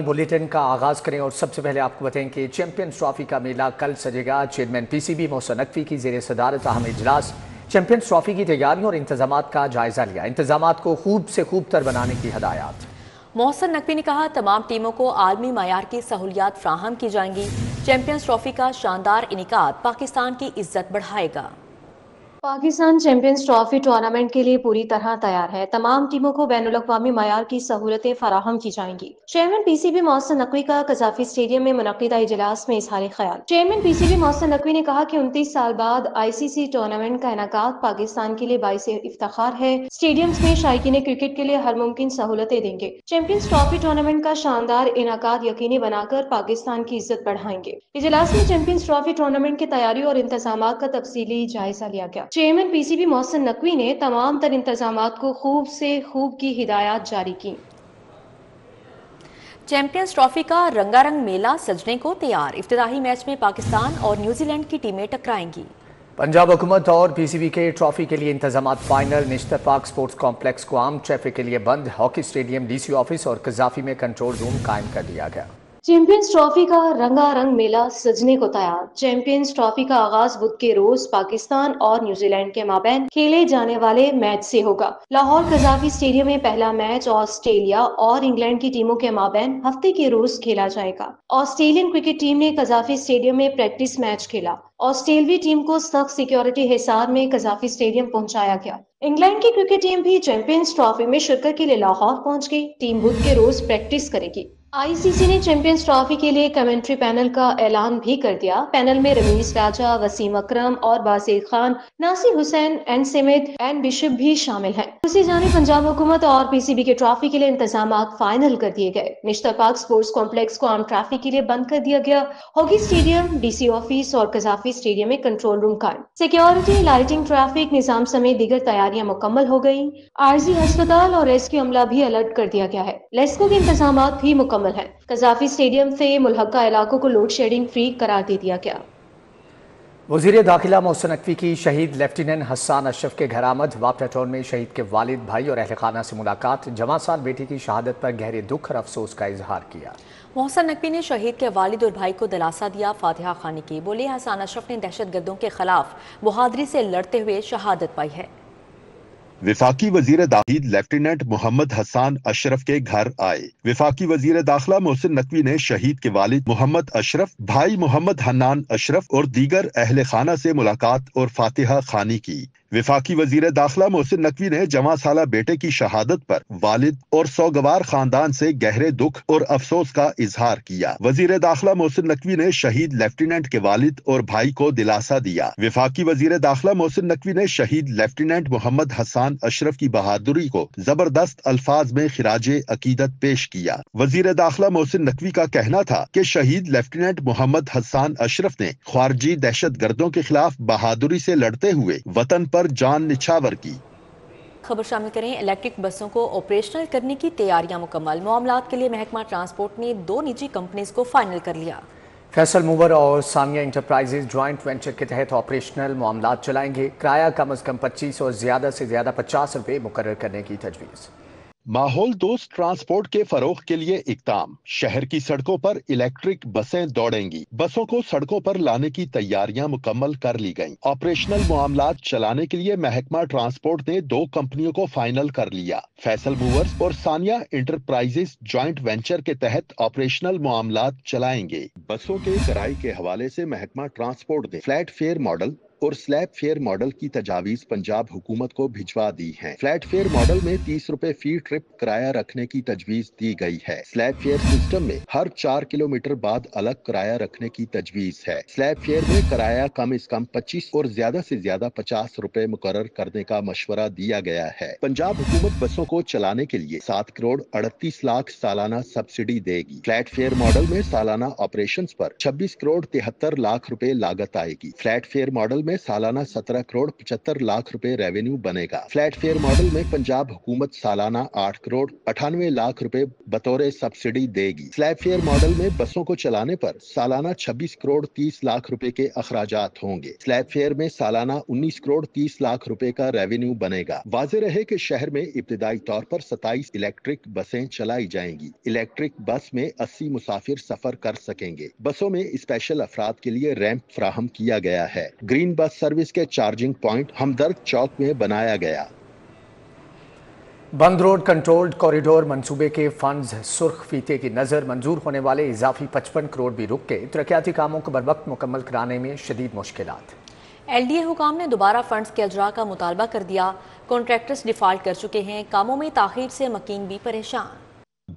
Bulletin का आगाज करें और सबसे पहले आपको बताएं कि चैंपियंस ट्रॉफी का मेला कल सजेगा। चेयरमैन पीसीबी मोहसिन नकवी की ज़ेर सदारत अहम इजलास चैंपियंस ट्रॉफी की तैयारियों और इंतजामात का जायजा लिया। इंतजामात को खूब से खूब तर बनाने की हदायत। मोहसिन नकवी ने कहा, तमाम टीमों को आलमी मायार की सहूलियात फ्राहम की जाएंगी। चैंपियंस ट्रॉफी का शानदार इनेकाद पाकिस्तान की इज्जत बढ़ाएगा। पाकिस्तान चैंपियंस ट्रॉफी टूर्नामेंट के लिए पूरी तरह तैयार है। तमाम टीमों को बैनुल-अक़वामी मयार की सहूलतें फराहम की जाएंगी। चेयरमैन पीसीबी मोहसिन नकवी का कज़ाफी स्टेडियम में मुनक़िदा इजलास में इज़हार ख्याल। चेयरमैन पीसीबी मोहसिन नकवी ने कहा कि 29 साल बाद आईसीसी टूर्नामेंट का इनेकाद पाकिस्तान के लिए बाइस इफ्तिखार है। स्टेडियम्स में शायकीन क्रिकेट के लिए हर मुमकिन सहूलतें देंगे। चैंपियंस ट्रॉफी टूर्नामेंट का शानदार इनेकाद यकीनी बनाकर पाकिस्तान की इज्जत बढ़ाएंगे। इजलास में चैंपियंस ट्रॉफी टूर्नामेंट की तैयारी और इंतजामात का तफसीली जायजा लिया गया। चेयरमैन पीसीबी मोहसिन नकवी ने तमाम तर इंतजामात को खूब से खूब की हिदायत जारी की। चैंपियंस ट्रॉफी का रंगारंग मेला सजने को तैयार। इफ्तिताही मैच में पाकिस्तान और न्यूजीलैंड की टीमें टकराएंगी। पंजाब हुकूमत और पीसीबी के ट्रॉफी के लिए इंतजामात final. Nishtar park sports complex को आम ट्रैफिक के लिए बंद। हॉकी स्टेडियम, डीसी ऑफिस और कज़ाफी में कंट्रोल रूम कायम कर दिया गया। चैंपियंस ट्रॉफी का रंगारंग मेला सजने को तैयार। चैंपियंस ट्रॉफी का आगाज बुध के रोज पाकिस्तान और न्यूजीलैंड के माबैन खेले जाने वाले मैच से होगा। लाहौर कज़ाफी स्टेडियम में पहला मैच ऑस्ट्रेलिया और इंग्लैंड की टीमों के माबैन हफ्ते के रोज खेला जाएगा। ऑस्ट्रेलियन क्रिकेट टीम ने कज़ाफी स्टेडियम में प्रैक्टिस मैच खेला। ऑस्ट्रेलवी टीम को सख्त सिक्योरिटी हिसार में कज़ाफी स्टेडियम पहुंचाया गया। इंग्लैंड की क्रिकेट टीम भी चैंपियंस ट्रॉफी में शिरकत के लिए लाहौर पहुंच गई। टीम बुध के रोज प्रैक्टिस करेगी। आईसीसी ने चैंपियंस ट्रॉफी के लिए कमेंट्री पैनल का ऐलान भी कर दिया। पैनल में रमीज राजा, वसीम अकरम और बासिर खान, नासिर हुसैन एंड सिमित एंड बिशप भी शामिल हैं। दूसरी जानिब पंजाब हुकूमत और पीसीबी के ट्रॉफी के लिए इंतजामात फाइनल कर दिए गए। निश्तर पार्क स्पोर्ट्स कॉम्प्लेक्स को आम ट्रैफिक के लिए बंद कर दिया गया। हॉकी स्टेडियम, डीसी ऑफिस और कज़ाफी स्टेडियम में कंट्रोल रूम कायम। सिक्योरिटी, लाइटिंग, ट्रैफिक निजाम समेत दीगर तैयारियां मुकम्मल हो गयी। आरजी अस्पताल और रेस्क्यू अमला भी अलर्ट कर दिया गया है। लेस्को के इंतजामात भी मुकम्मल है। कज़ाफी स्टेडियम से मुल्हका इलाकों को लोड शेडिंग फ्री करार दे दिया गया। वज़ीर दाखिला मोहसिन नकवी की शहीद लेफ्टिनेंट हसन अशरफ के घर आमद। वापटा टाउन में शहीद के वालिद, भाई और अहल खाना से मुलाकात। जवां साल बेटी की शहादत पर गहरे दुख और अफसोस का इजहार किया। मोहसिन नकवी ने शहीद के वालिद और भाई को दिलासा दिया। फातिहा खानी की। बोले, हसन अशरफ ने दहशत गर्दों के खिलाफ बहादुरी से लड़ते हुए शहादत पाई है। विफाकी वजीर दाखिला लेफ्टिनेंट मोहम्मद हसन अशरफ के घर आए। विफाकी वजीर दाखिला मोहसिन नकवी ने शहीद के वालिद मोहम्मद अशरफ, भाई मोहम्मद हन्नान अशरफ और दीगर अहले खाना से मुलाकात और फातिहा खानी की। विफाकी वजीर दाखिला मोहसिन नकवी ने जवां साला बेटे की शहादत पर वालिद और सौगवार खानदान से गहरे दुख और अफसोस का इजहार किया। वजीर दाखिला मोहसिन नकवी ने शहीद लेफ्टिनेंट के वालिद और भाई को दिलासा दिया। विफाकी वजीर दाखिला मोहसिन नकवी ने शहीद लेफ्टिनेंट मोहम्मद हसन अशरफ की बहादुरी को जबरदस्त अल्फाज में खिराजे अकीदत पेश किया। वजीर दाखिला मोहसिन नकवी का कहना था कि शहीद लेफ्टिनेंट मोहम्मद हसन अशरफ ने खारजी दहशत गर्दों के खिलाफ बहादुरी से लड़ते हुए वतन पर जान निछावर की। खबर शामिल करें। इलेक्ट्रिक बसों को ऑपरेशनल करने की तैयारियां मुकम्मल। मामलात के लिए महकमा ट्रांसपोर्ट ने 2 निजी कंपनीज को फाइनल कर लिया। फैसल मूवर और सानिया इंटरप्राइजेज ज्वाइंट वेंचर के तहत ऑपरेशनल मामलात चलाएंगे। किराया कम अज कम 25 और ज्यादा से ज्यादा 50 रुपए मुकर्रर करने की तजवीज़। माहौल दोस्त ट्रांसपोर्ट के फरोग के लिए इक़दाम। शहर की सड़कों पर इलेक्ट्रिक बसें दौड़ेंगी। बसों को सड़कों पर लाने की तैयारियां मुकम्मल कर ली गईं। ऑपरेशनल मामलात चलाने के लिए महकमा ट्रांसपोर्ट ने 2 कंपनियों को फाइनल कर लिया। फैसल मूवर्स और सानिया इंटरप्राइजेज ज्वाइंट वेंचर के तहत ऑपरेशनल मामलात चलाएंगे। बसों के किराए के हवाले से महकमा ट्रांसपोर्ट ने फ्लैट फेयर मॉडल और स्लैब फेयर मॉडल की तजावीज पंजाब हुकूमत को भिजवा दी हैं। फ्लैट फेयर मॉडल में 30 रुपए फी ट्रिप किराया रखने की तजवीज दी गई है। स्लैब फेयर सिस्टम में हर 4 किलोमीटर बाद अलग किराया रखने की तजवीज है। स्लैब फेयर में किराया कम से कम 25 और ज्यादा से ज्यादा 50 रुपए मुकर्रर करने का मशवरा दिया गया है। पंजाब हुकूमत बसों को चलाने के लिए 7 करोड़ 38 लाख सालाना सब्सिडी देगी। फ्लैट फेयर मॉडल में सालाना ऑपरेशन पर 26 करोड़ 73 लाख रुपए लागत आएगी। फ्लैट फेयर मॉडल में में सालाना 17 करोड़ 75 लाख रुपए रेवेन्यू बनेगा। फ्लैट फेयर मॉडल में पंजाब हुकूमत सालाना 8 करोड़ 98 लाख रुपए बतौर सब्सिडी देगी। स्लैब फेयर मॉडल में बसों को चलाने पर सालाना 26 करोड़ 30 लाख रुपए के अखराजात होंगे। स्लैब फेयर में सालाना 19 करोड़ 30 लाख रुपए का रेवेन्यू बनेगा। वाज़ेह रहे कि शहर में इब्तिदाई तौर पर 27 इलेक्ट्रिक बसें चलाई जाएंगी। इलेक्ट्रिक बस में 80 मुसाफिर सफर कर सकेंगे। बसों में स्पेशल अफराद के लिए रैंप फ्राहम किया गया है। ग्रीन बस सर्विस के चार्जिंग पॉइंट हमदर्द चौक में बनाया गया। बंद रोड कंट्रोल्ड कॉरिडोर मंसूबे के फंड्स सुर्ख फीते की नजर मंजूर होने वाले इजाफी 55 करोड़ भी रुक के तरक्याती कामों को बरवक्त मुकम्मल कराने में शदीद मुश्किलात। LDA हुकाम ने दोबारा फंड्स के अजरा का मुतालबा कर दिया। कॉन्ट्रैक्टर्स डिफॉल्ट कर चुके हैं। कामों में ताखीर से मकीन भी परेशान।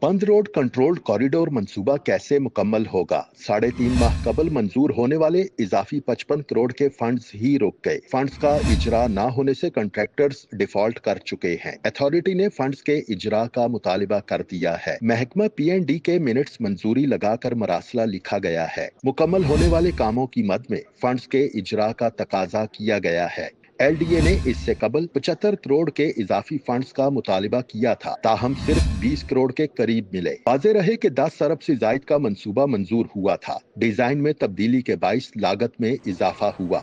बंद रोड कंट्रोल्ड कॉरिडोर मंसूबा कैसे मुकम्मल होगा? 3.5 माह कबल मंजूर होने वाले इजाफी 55 करोड़ के फंड्स ही रुक गए। फंड्स का इजरा ना होने से कॉन्ट्रैक्टर्स डिफॉल्ट कर चुके हैं। अथॉरिटी ने फंड्स के इजरा का मुतालिबा कर दिया है। महकमा PND के मिनट्स मंजूरी लगाकर मरासला लिखा गया है। मुकम्मल होने वाले कामों की मद में फंड्स के इजरा का तकाजा किया गया है। LDA ने इससे कबल 75 करोड़ के इजाफी फंड्स का मुतालिबा किया था, ताहम सिर्फ 20 करोड़ के करीब मिले। वाज़ेह रहे कि 10 अरब से जायद का मंसूबा मंजूर हुआ था। डिजाइन में तब्दीली के बाइस लागत में इजाफा हुआ।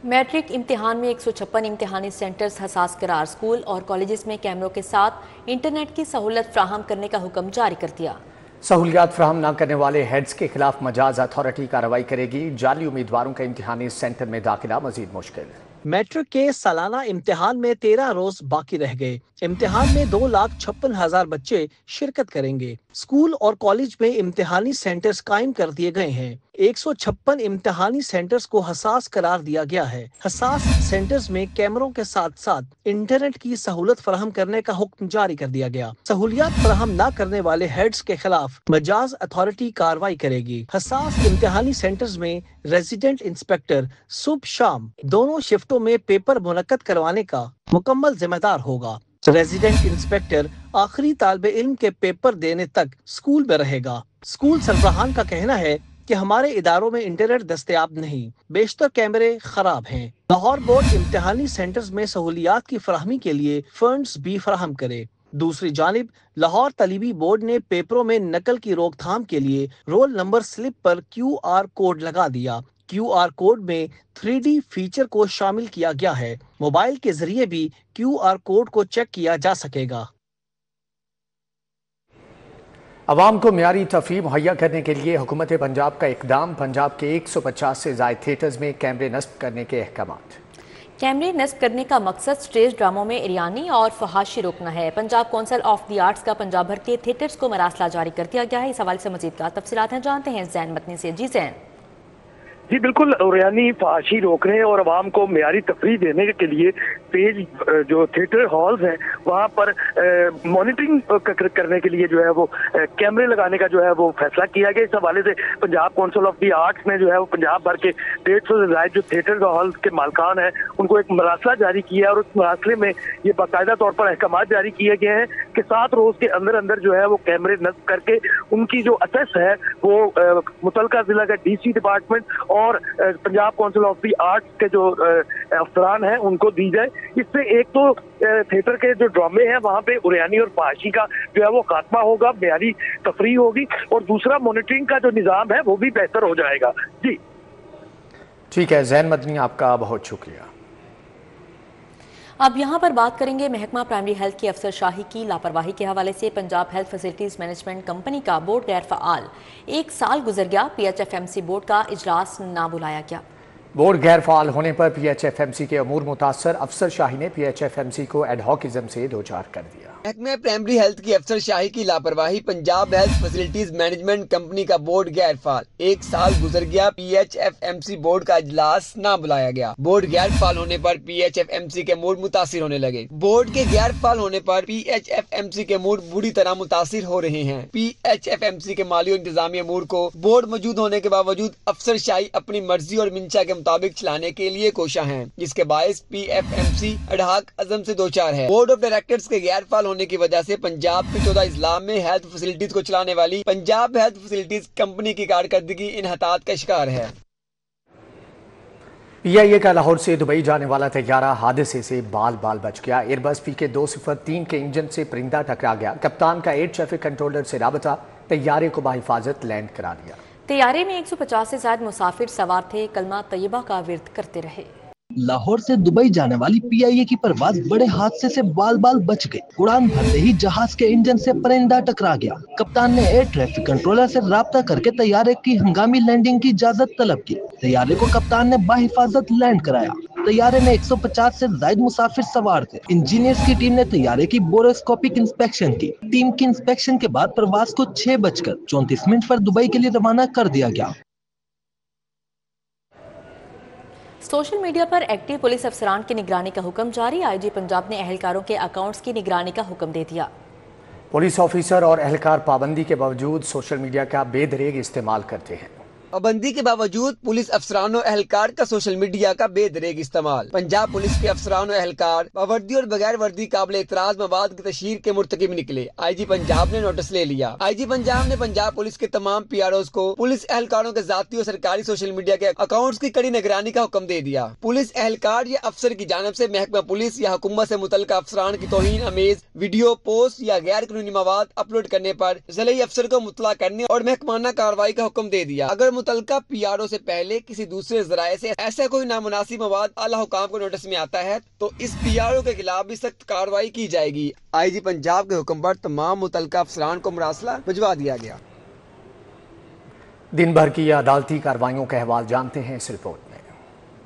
मैट्रिक इम्तिहान में 156 इम्तिहानी सेंटर्स हसास करार। स्कूल और कॉलेजेस में कैमरों के साथ इंटरनेट की सहूलत फ्राहम करने का हुक्म जारी कर दिया। सहूलियात फ्राहम न करने वाले हेड्स के खिलाफ मजाज अथॉरिटी कार्रवाई करेगी। जाली उम्मीदवारों का इम्तिहानी सेंटर में दाखिला मजीद मुश्किल। मैट्रिक के सालाना इम्तिहान में 13 रोज बाकी रह गए। इम्तिहान में 2,56,000 बच्चे शिरकत करेंगे। स्कूल और कॉलेज में इम्तिहानी सेंटर्स कायम कर दिए गए हैं। 156 इम्तिहानी सेंटर्स को हसास करार दिया गया है। हसास सेंटर्स में कैमरों के साथ साथ इंटरनेट की सहूलत फराहम करने का हुक्म जारी कर दिया गया। सहूलियात फराहम न करने वाले हेड्स के खिलाफ मजाज अथॉरिटी कार्रवाई करेगी। हसास इम्तिहानी सेंटर्स में रेजिडेंट इंस्पेक्टर सुबह शाम दोनों शिफ्टों में पेपर मुनक्कद करवाने का मुकम्मल जिम्मेदार होगा। रेजिडेंट इंस्पेक्टर आखिरी तालिबे इल्म के पेपर देने तक स्कूल में रहेगा। स्कूल सरबराहान का कहना है कि हमारे इदारों में इंटरनेट दस्तयाब नहीं, बेशतर कैमरे खराब हैं। लाहौर बोर्ड इम्तिहानी सेंटर्स में सहूलियात की फराहमी के लिए फंड्स भी फराहम करे। दूसरी जानिब लाहौर तलीबी बोर्ड ने पेपरों में नकल की रोकथाम के लिए रोल नंबर स्लिप पर QR कोड लगा दिया। QR कोड में 3D फीचर को शामिल किया गया है। मोबाइल के जरिए भी QR कोड को चेक किया जा सकेगा। अवाम को म्यारी तफरीह मुहैया करने के लिए हुकूमत पंजाब का इकदाम। पंजाब के 150 से ज़ायद थिएटर्स में कैमरे नस्ब करने के अहकामात। कैमरे नस्ब करने का मकसद स्टेज ड्रामों में इरियानी और फहाशी रोकना है। Punjab council of the arts का पंजाब भर के थिएटर्स को मरासला जारी कर दिया गया है। इस हवाले से मजीद का तफसीलात हैं, जानते हैं ज़ैन मतनी से। जी ज़ैन। जी बिल्कुल, यानी फहाशी रोकने और आवाम को म्यारी तफरीह देने के लिए स्टेज जो थिएटर हॉल्स हैं वहाँ पर मॉनिटरिंग करने के लिए जो है वो कैमरे लगाने का जो है वो फैसला किया गया। इस हवाले से Punjab council of the arts ने जो है वो पंजाब भर के 150 से ज़ायद जो थिएटर हॉल्स के मालकान हैं उनको एक मरासला जारी किया और उस मरासले में ये बाकायदा तौर पर अहकामात जारी किए गए हैं कि 7 रोज के अंदर अंदर जो है वो कैमरे नस्ब करके उनकी जो असेस है वो मुतलका जिला का DC डिपार्टमेंट और Punjab council of the arts के जो अफसरान हैं उनको दी जाए। इससे एक तो थिएटर के जो ड्रामे हैं वहाँ पे उरियानी और फहाशी का जो है वो खात्मा होगा, म्यारी तफरीह होगी, और दूसरा मॉनिटरिंग का जो निज़ाम है वो भी बेहतर हो जाएगा। जी ठीक है ज़ैन मदनी, आपका बहुत शुक्रिया। अब यहाँ पर बात करेंगे महकमा प्राइमरी हेल्थ की अफसरशाही की लापरवाही के हवाले से। Punjab health facilities management company का बोर्ड गैर फ़आल। 1 साल गुजर गया, PHFMC बोर्ड का इजलास ना बुलाया गया। बोर्ड गैर फ़आल होने पर PHFMC के अमूर मुतासर अफसरशाही ने PHFMC को एडहॉकिज्म से दो चार कर दिया। महकमे प्राइमरी हेल्थ की अफसरशाही की लापरवाही। Punjab health facilities management company का बोर्ड गैर फाल। 1 साल गुजर गया, PHFMC बोर्ड का इजलास ना बुलाया गया। बोर्ड गैर फाल होने पर PHFMC के मूड मुतासिर होने लगे। बोर्ड के गैर फाल होने पर PHFMC के मूड बुरी तरह मुतासिर हो रहे हैं। PHFMC के माली और इंतजामी अमूर को बोर्ड मौजूद होने के बावजूद अफसरशाही अपनी मर्जी और मंशा के मुताबिक चलाने के लिए कोशा है, जिसके बायस PFMC अडहाक अज़म से दो चार है। बोर्ड ऑफ डायरेक्टर्स के गैर फाल होने की वजह से पंजाब के 14 इस्लाम में हेल्थ फैसिलिटीज को चलाने वाली पंजाब हेल्थ फैसिलिटीज कंपनी की कारकर्दगी इन्हतात का शिकार है। PIA का लाहौर से दुबई जाने वाला तैयारा हादसे से बाल बाल बच गया। एयरबस PK 203 के इंजन से परिंदा टकरा गया। कप्तान का एयर ट्रैफिक कंट्रोलर से राबता, तैयारे को बाहिफाजत लैंड करा दिया। तैयारे में 150 से ज्यादा मुसाफिर सवार थे, कलमा तैयबा का विर्द करते रहे। लाहौर से दुबई जाने वाली PIA की परवाज बड़े हादसे से बाल बाल बच गई। उड़ान भरते ही जहाज के इंजन से परिंदा टकरा गया। कप्तान ने एयर ट्रैफिक कंट्रोलर से राब्ता करके तैयारे की हंगामी लैंडिंग की इजाजत तलब की। तैयारे को कप्तान ने बाहिफाजत लैंड कराया। तैयारे में 150 से ज्यादा मुसाफिर सवार थे। इंजीनियर्स की टीम ने तैयारे की बोरोस्कोपिक इंस्पेक्शन की। टीम की इंस्पेक्शन के बाद परवाज को 6:34 पर दुबई के लिए रवाना कर दिया गया। सोशल मीडिया पर एक्टिव पुलिस अफसरान की निगरानी का हुक्म जारी। IG पंजाब ने अहलकारों के अकाउंट्स की निगरानी का हुक्म दे दिया। पुलिस ऑफिसर और एहलकार पाबंदी के बावजूद सोशल मीडिया का बेदरेग इस्तेमाल करते हैं। पाबंदी के बावजूद पुलिस अफसरान और एहलकार का सोशल मीडिया का बेदरेग इस्तेमाल। पंजाब पुलिस के अफसरान और एहलकार बावर्दी और बगैर वर्दी काबिल एतराज मवाद की तशहीर के मुर्तकिब निकले। IG पंजाब ने नोटिस ले लिया। IG पंजाब ने पंजाब पुलिस के तमाम PROs को पुलिस एहलकारों के जाती और सरकारी सोशल मीडिया के अकाउंट्स की कड़ी निगरानी का हुक्म दे दिया। पुलिस एहलकार या अफसर की जानब से महकमा पुलिस या हुकूमत से मुतल्लिका अफसरान की तौहीन अमेज वीडियो, पोस्ट या गैर कानूनी मवाद अपलोड करने पर ज़िले अफसर को मुतला करने और महकमाना कार्रवाई का हुक्म दे दिया। अगर मुतल्लिका PRO से पहले किसी दूसरे जराये से ऐसा कोई नामुनासिब मवाद आला हुकाम को नोटिस में आता है तो इस PRO के खिलाफ भी सख्त कार्रवाई की जाएगी। IG पंजाब के हुक्म पर तमाम मुतल्लिका अफसरान को मरासला भिजवा दिया गया। दिन भर की अदालती कार्रवाइयों का अहवाल जानते हैं इस रिपोर्ट में।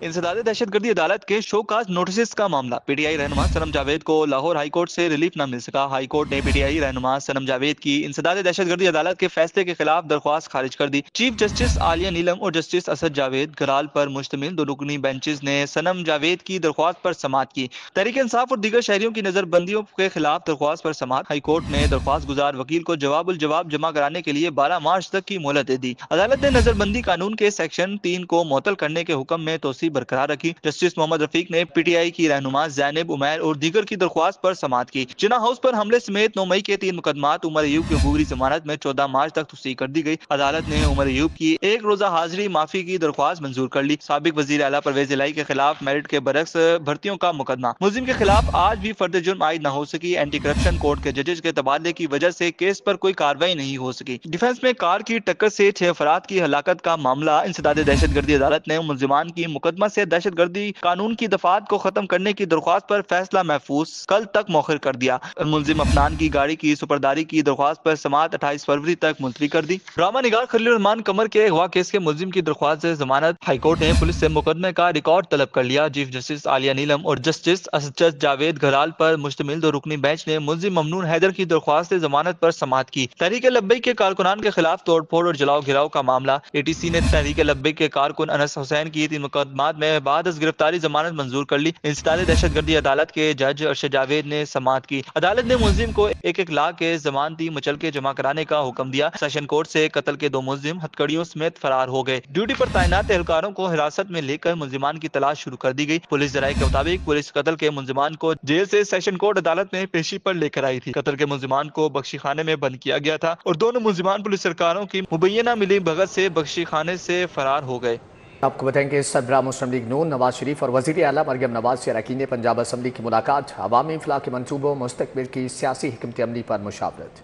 इंसदाद दहशतगर्दी अदालत के शोकाज नोटिस का मामला। PTI रहनुमा सनम जावेद को लाहौर हाई कोर्ट से रिलीफ न मिल सका। हाई कोर्ट ने PTI रहनुमा सनम जावेद की इंसदाद दहशतगर्दी अदालत के फैसले के खिलाफ दरख्वास्त खारिज कर दी। चीफ जस्टिस आलिया नीलम और जस्टिस असद जावेद गराल पर मुश्तमिल 2 रुकनी बेंचेस ने सनम जावेद की दरख्वास्त पर समाअत की। तहरीक इंसाफ और दीगर शहरियों की नजरबंदियों के खिलाफ दरख्वास्त पर समाअत। हाई कोर्ट ने दरख्वास्त गुजार वकील को जवाब जमा कराने के लिए 12 मार्च तक की मोहलत दे दी। अदालत ने नजरबंदी कानून के सेक्शन 3 को मुअत्तल करने के हुक्म में तोसी बरकरार रखी। जस्टिस मोहम्मद रफीक ने PTI की रहनुमा ज़ैनब, उमैर और दीगर की दरख्वास्त पर समाअत की। जिना हाउस पर हमले समेत 9 मई के 3 मुकदमात उमर अयूब की अबूरी जमानत में 14 मार्च तक तोसी कर दी गई। अदालत ने उमर अयूब की 1 रोजा हाजिरी माफी की दरख्वास्त मंजूर कर ली। साबिक वजीर आला परवेज इलाही के खिलाफ मेरिट के बरक्स भर्तियों का मुकदमा। मुलजिम के खिलाफ आज भी फर्द जुर्म आयद न हो सकी। एंटी करप्शन कोर्ट के जजेस के तबादले की वजह से केस पर कोई कार्रवाई नहीं हो सकी। डिफेंस में कार की टक्कर से 6 अफराद की हलाकत का मामला। इंसदाद दहशतगर्दी अदालत ने मुलजिमान की मुकदमा से दहशतगर्दी कानून की दफात को खत्म करने की दरख्वास्त पर फैसला महफूज कल तक मौखर कर दिया। मुलजिम अफनान की गाड़ी की सुपरदारी की दरख्वास्त पर समाअत 28 फरवरी तक मुलतवी कर दी। ड्रामा निगार खलील रहमान कमर के अगवा केस के मुलजिम की दरख्वास्त से जमानत। हाईकोर्ट ने पुलिस से मुकदमे का रिकॉर्ड तलब कर लिया। चीफ जस्टिस आलिया नीलम और जस्टिस असद जावेद घराल पर मुश्तमिल 2 रुकनी बेंच ने मुलजिम ममनून हैदर की दरख्वास्त से जमानत पर समाअत की। तहरीक लब्बैक के कारकुनान के खिलाफ तोड़फोड़ और जलाओ घिराव का मामला। ATC ने तहरीक लब्बैक के कारकुन अनस हुसैन की 3 मुकदमात में बाद गिरफ्तारी जमानत मंजूर कर ली। इंसदाद दहशतगर्दी अदालत के जज अरशद जावेद ने समाअत की। अदालत ने मुलजिम को 1-1 लाख के जमानती मुचलके जमा कराने का हुक्म दिया। सेशन कोर्ट से कत्ल के 2 मुलजिम हथकड़ियों समेत फरार हो गए। ड्यूटी पर तैनात एहलकारों को हिरासत में लेकर मुलजिमान की तलाश शुरू कर दी गई। पुलिस जराये के मुताबिक पुलिस कत्ल के मुलजिमान को जेल से सेशन कोर्ट अदालत में पेशी पर लेकर आई थी। कत्ल के मुलजिमान को बख्शी खाने में बंद किया गया था और दोनों मुलजिमान पुलिस सरकारों की मुबैना मिली भगत से बख्शी खाने से फरार हो गए। आपको बताएंगे सरबराह मुस्लिम लीग नून नवाज शरीफ और वज़ीर आला मरियम नवाज से अरकान पंजाब असम्बली की मुलाकात। अवामी इफ्लाह के मंसूबों मुस्तकबिल की सियासी हिकमत अमली पर मुशावरत।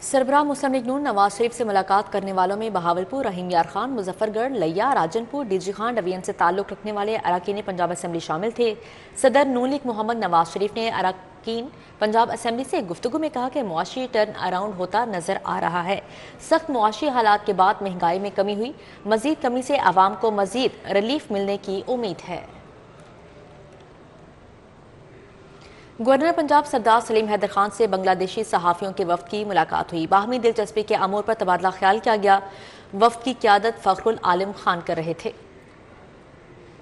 सरबराह मुस्लिम लीग नून नवाज शरीफ से मुलाकात करने वालों में बहावलपुर, रहीम यार खान, मुजफ्फरगढ़, लैया, राजनपुर, DG खान डिवीजन से ताल्लुक़ रखने वाले अरकान पंजाब असम्बली शामिल थे। सदर नून लीग मोहम्मद नवाज शरीफ ने अरकान पंजाब असम्बली से गुफ्तगू में कहा कि मुआशी टर्न अराउंड होता नजर आ रहा है। सख्त मुआशी हालात के बाद महंगाई में कमी हुई। मजीद कमी से आवाम को मजीद रिलीफ मिलने की उम्मीद है। गवर्नर पंजाब सरदार सलीम हैदर खान से बांग्लादेशी सहाफ़ियों के वफ्द की मुलाकात हुई। बाहमी दिलचस्पी के अमूर पर तबादला ख्याल किया गया। वफ्द की क़यादत फ़खरुल आलम खान कर रहे थे।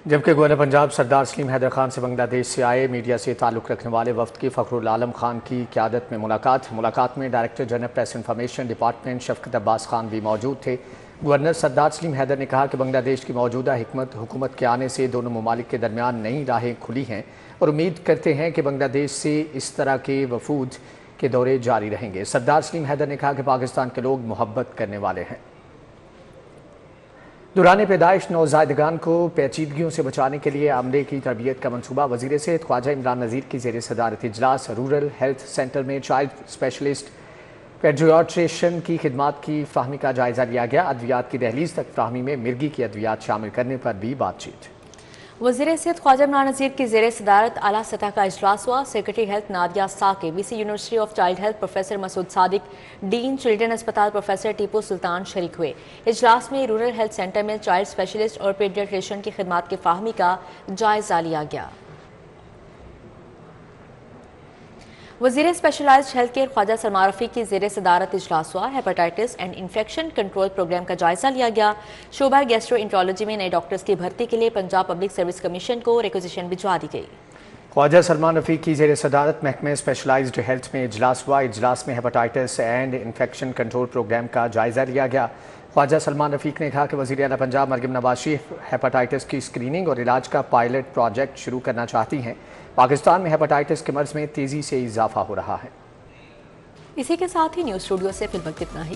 जबकि गवर्नर पंजाब सरदार सलीम हैदर खान से बांग्लादेश से आए मीडिया से ताल्लुक़ रखने वाले वफ्द की फ़खरुल आलम खान की क़यादत में मुलाकात में director general press information department Shafqat Abbas Khan भी मौजूद थे। गवर्नर सरदार सलीम हैदर ने कहा कि बांग्लादेश की मौजूदा हुकूमत के आने से दोनों ममालिक के दरमियान नई राहें खुली हैं और उम्मीद करते हैं कि बांग्लादेश से इस तरह के वफूद के दौरे जारी रहेंगे। सरदार सलीम हैदर ने कहा कि पाकिस्तान के लोग मोहब्बत करने वाले हैं। दौरान पैदाइश नौज़ायदगान को पेचीदगियों से बचाने के लिए अमले की तरबियत का मनसूबा। वज़ीर सेहत ख्वाजा इमरान नज़ीर की ज़ेर सदारत इजलास रूरल हेल्थ सेंटर में चाइल्ड स्पेशलिस्ट पेडियाट्रिशियन की खिदमात की फ़ाहमी का जायज़ा लिया गया। अद्वियात की दहलीज तक फ़ाहमी में मिर्गी की अद्वियात शामिल करने पर भी बातचीत। वज़ीर सेहत ख्वाजा इमरान नज़ीर की ज़ेर सदारत आला सतह का इजलास हुआ। सेक्रेटरी हेल्थ नादिया साके, VC university of child health professor Masood Sadiq, dean children अस्पताल प्रोफेसर टीपू सुल्तान शरीक हुए। इजलास में रूरल हेल्थ सेंटर में चाइल्ड स्पेशलिस्ट और पेडियाट्रिशियन की खिदमात की फ़ाहमी का जायज़ा लिया गया। वज़ीर specialised health care Khawaja Salman Rafique की ज़ेर सदारत इजलास हुआ। Hepatitis and infection control programme का जायज़ा लिया गया। शोबा गैस्ट्रोएंटरोलॉजी में नए डॉक्टर्स की भर्ती के लिए पंजाब पब्लिक सर्विस कमीशन को रिक्वेजिशन भिजवा दी गई। ख्वाजा सलमान रफ़ीक की ज़ेर सदारत महकमे स्पेशलाइज्ड हेल्थ में इजलास हुआ। इजलास में hepatitis and infection control programme का जायज़ा लिया गया। ख्वाजा सलमान रफ़ीक ने कहा कि वज़ीर आला पंजाब मरयम नवाज शरीफ हेपेटाइटिस की स्क्रीनिंग और इलाज का पायलट प्रोजेक्ट शुरू करना चाहती हैं। पाकिस्तान में हेपेटाइटिस के मर्ज़ में तेज़ी से इजाफा हो रहा है। इसी के साथ ही न्यूज़ स्टूडियो से फिल वक्त इतना ही।